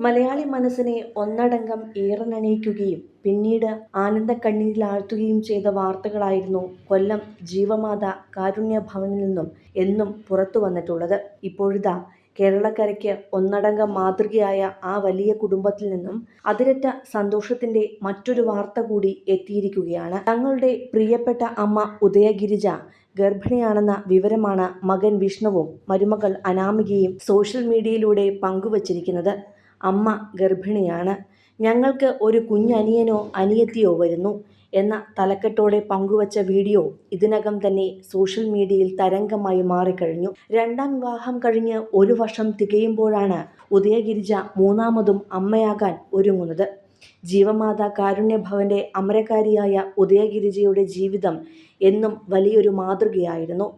മലയാളി മനസ്സിനെ ഒന്നടങ്കം ഈറനണിയിക്കുകയും പിന്നീട് ആനന്ദക്കണ്ണീരിലാഴ്ത്തുകയും ചെയ്ത വാർത്തകളായിരുന്നു കൊല്ലം ജീവമാതാ കാരുണ്യ ഭവനിൽ നിന്നും എന്നും പുറത്തു വന്നിട്ടുള്ളത്. ഇപ്പോഴിതാ കേരളക്കരയ്ക്ക് ഒന്നടങ്കം മാതൃകയായ ആ വലിയ കുടുംബത്തിൽ നിന്നും അതിരറ്റ സന്തോഷത്തിന്റെ മറ്റൊരു വാർത്ത കൂടി എത്തിയിരിക്കുകയാണ്. തങ്ങളുടെ പ്രിയപ്പെട്ട അമ്മ ഉദയഗിരിജ ഗർഭിണിയാണെന്ന വിവരമാണ് മകൻ വിഷ്ണുവും മരുമകൾ അനാമികയും സോഷ്യൽ മീഡിയയിലൂടെ പങ്കുവച്ചിരിക്കുന്നത്. അമ്മ ഗർഭിണിയാണ്, ഞങ്ങൾക്ക് ഒരു കുഞ്ഞനിയനോ അനിയത്തിയോ വരുന്നു എന്ന തലക്കെട്ടോടെ പങ്കുവച്ച വീഡിയോ ഇതിനകം തന്നെ സോഷ്യൽ മീഡിയയിൽ തരംഗമായി മാറിക്കഴിഞ്ഞു. രണ്ടാം വിവാഹം കഴിഞ്ഞ് 1 വർഷം തികയുമ്പോഴാണ് ഉദയഗിരിജ മൂന്നാമതും അമ്മയാകാൻ ഒരുങ്ങുന്നത്. ജീവമാതാ കാരുണ്യ ഭവന്റെ അമരക്കാരിയായ ഉദയഗിരിജയുടെ ജീവിതം എന്നും വലിയൊരു മാതൃകയായിരുന്നു.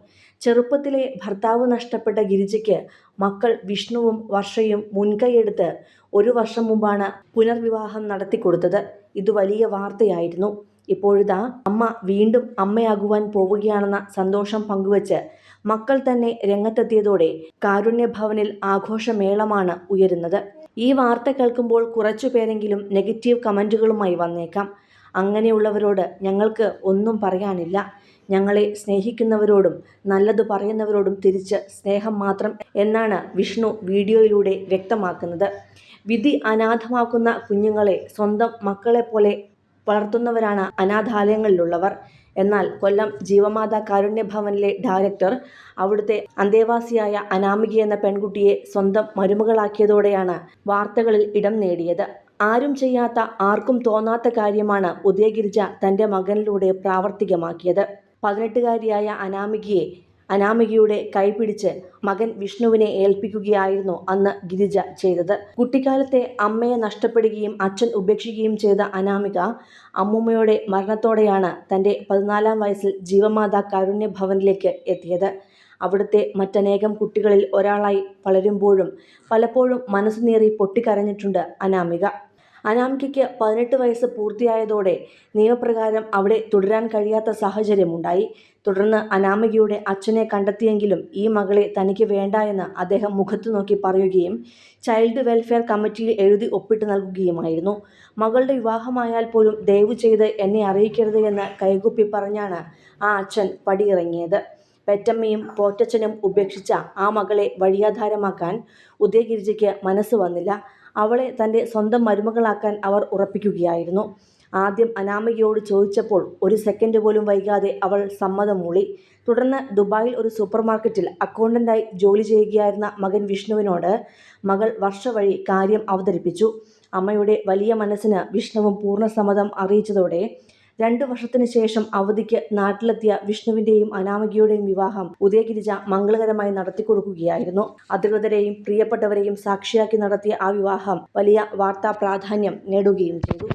ചെറുപ്പത്തിലെ ഭർത്താവ് നഷ്ടപ്പെട്ട ഗിരിജയ്ക്ക് മക്കൾ വിഷ്ണുവും വർഷയും മുൻകൈയെടുത്ത് 1 വർഷം മുമ്പാണ് പുനർവിവാഹം നടത്തിക്കൊടുത്തത്. ഇത് വലിയ വാർത്തയായിരുന്നു. ഇപ്പോഴിതാ അമ്മ വീണ്ടും അമ്മയാകുവാൻ പോവുകയാണെന്ന സന്തോഷം പങ്കുവച്ച് മക്കൾ തന്നെ രംഗത്തെത്തിയതോടെ കാരുണ്യഭവനിൽ ആഘോഷമേളമാണ് ഉയരുന്നത്. ഈ വാർത്ത കേൾക്കുമ്പോൾ കുറച്ചുപേരെങ്കിലും നെഗറ്റീവ് കമന്റുകളുമായി വന്നേക്കാം. അങ്ങനെയുള്ളവരോട് ഞങ്ങൾക്ക് ഒന്നും പറയാനില്ല. ഞങ്ങളെ സ്നേഹിക്കുന്നവരോടും നല്ലത് പറയുന്നവരോടും തിരിച്ച് സ്നേഹം മാത്രം എന്നാണ് വിഷ്ണു വീഡിയോയിലൂടെ വ്യക്തമാക്കുന്നത്. വിധി അനാഥമാക്കുന്ന കുഞ്ഞുങ്ങളെ സ്വന്തം മക്കളെപ്പോലെ വളർത്തുന്നവരാണ് അനാഥാലയങ്ങളിലുള്ളവർ. എന്നാൽ കൊല്ലം ജീവമാതാ കാരുണ്യ ഭവനിലെ ഡയറക്ടർ അവിടുത്തെ അന്തേവാസിയായ അനാമിക എന്ന പെൺകുട്ടിയെ സ്വന്തം മരുമകളാക്കിയതോടെയാണ് വാർത്തകളിൽ ഇടം നേടിയത്. ആരും ചെയ്യാത്ത, ആർക്കും തോന്നാത്ത കാര്യമാണ് ഉദയഗിരിജ തൻ്റെ മകനിലൂടെ പ്രാവർത്തികമാക്കിയത്. 18-കാരിയായ അനാമികയുടെ കൈപിടിച്ച് മകൻ വിഷ്ണുവിനെ ഏൽപ്പിക്കുകയായിരുന്നു അന്ന് ഗിരിജ ചെയ്തത്. കുട്ടിക്കാലത്തെ അമ്മയെ നഷ്ടപ്പെടുകയും അച്ഛൻ ഉപേക്ഷിക്കുകയും ചെയ്ത അനാമിക അമ്മൂമ്മയുടെ മരണത്തോടെയാണ് തൻ്റെ 14-ാം വയസ്സിൽ ജീവമാതാ കാരുണ്യ ഭവനിലേക്ക് എത്തിയത്. അവിടുത്തെ മറ്റനേകം കുട്ടികളിൽ ഒരാളായി വളരുമ്പോഴും പലപ്പോഴും മനസ്സുനീറി പൊട്ടിക്കരഞ്ഞിട്ടുണ്ട് അനാമിക. അനാമികയ്ക്ക് 18 വയസ്സ് പൂർത്തിയായതോടെ നിയമപ്രകാരം അവിടെ തുടരാൻ കഴിയാത്ത സാഹചര്യമുണ്ടായി. തുടർന്ന് അനാമികയുടെ അച്ഛനെ കണ്ടെത്തിയെങ്കിലും ഈ മകളെ തനിക്ക് വേണ്ട എന്ന് അദ്ദേഹം മുഖത്തു നോക്കി പറയുകയും ചൈൽഡ് വെൽഫെയർ കമ്മിറ്റിയിൽ എഴുതി ഒപ്പിട്ട് നൽകുകയുമായിരുന്നു. മകളുടെ വിവാഹമായാൽ പോലും ദയവു ചെയ്ത് എന്നെ അറിയിക്കരുത് എന്ന് കൈകുപ്പി പറഞ്ഞാണ് ആ അച്ഛൻ പടിയിറങ്ങിയത്. പെറ്റമ്മയും പോറ്റച്ഛനും ഉപേക്ഷിച്ച ആ മകളെ വഴിയാധാരമാക്കാൻ ഉദയഗിരിജയ്ക്ക് മനസ്സ് വന്നില്ല. അവളെ തൻ്റെ സ്വന്തം മരുമകളാക്കാൻ അവർ ഉറപ്പിക്കുകയായിരുന്നു. ആദ്യം അനാമികയോട് ചോദിച്ചപ്പോൾ 1 സെക്കൻഡ് പോലും വൈകാതെ അവൾ സമ്മതം മൂളി. തുടർന്ന് ദുബായിൽ ഒരു സൂപ്പർ മാർക്കറ്റിൽ അക്കൗണ്ടന്റായി ജോലി ചെയ്യുകയായിരുന്ന മകൻ വിഷ്ണുവിനോട് മകൾ വർഷ വഴി കാര്യം അവതരിപ്പിച്ചു. അമ്മയുടെ വലിയ മനസ്സിന് വിഷ്ണുവും പൂർണ്ണ സമ്മതം അറിയിച്ചതോടെ 2 വർഷത്തിന് ശേഷം അവധിക്ക് നാട്ടിലെത്തിയ വിഷ്ണുവിൻ്റെയും അനാമികയുടെയും വിവാഹം ഉദയഗിരിജ മംഗളകരമായി നടത്തിക്കൊടുക്കുകയായിരുന്നു. അധികൃതരെയും പ്രിയപ്പെട്ടവരെയും സാക്ഷിയാക്കി നടത്തിയ ആ വിവാഹം വലിയ വാർത്താ പ്രാധാന്യം നേടുകയും ചെയ്തു.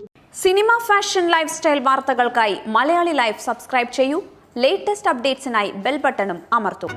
സിനിമ, ഫാഷൻ, ലൈഫ് സ്റ്റൈൽ വാർത്തകൾക്കായി മലയാളി ലൈഫ് സബ്സ്ക്രൈബ് ചെയ്യൂ. ലേറ്റസ്റ്റ് അപ്ഡേറ്റ്സിനായി ബെൽ ബട്ടണും അമർത്തൂ.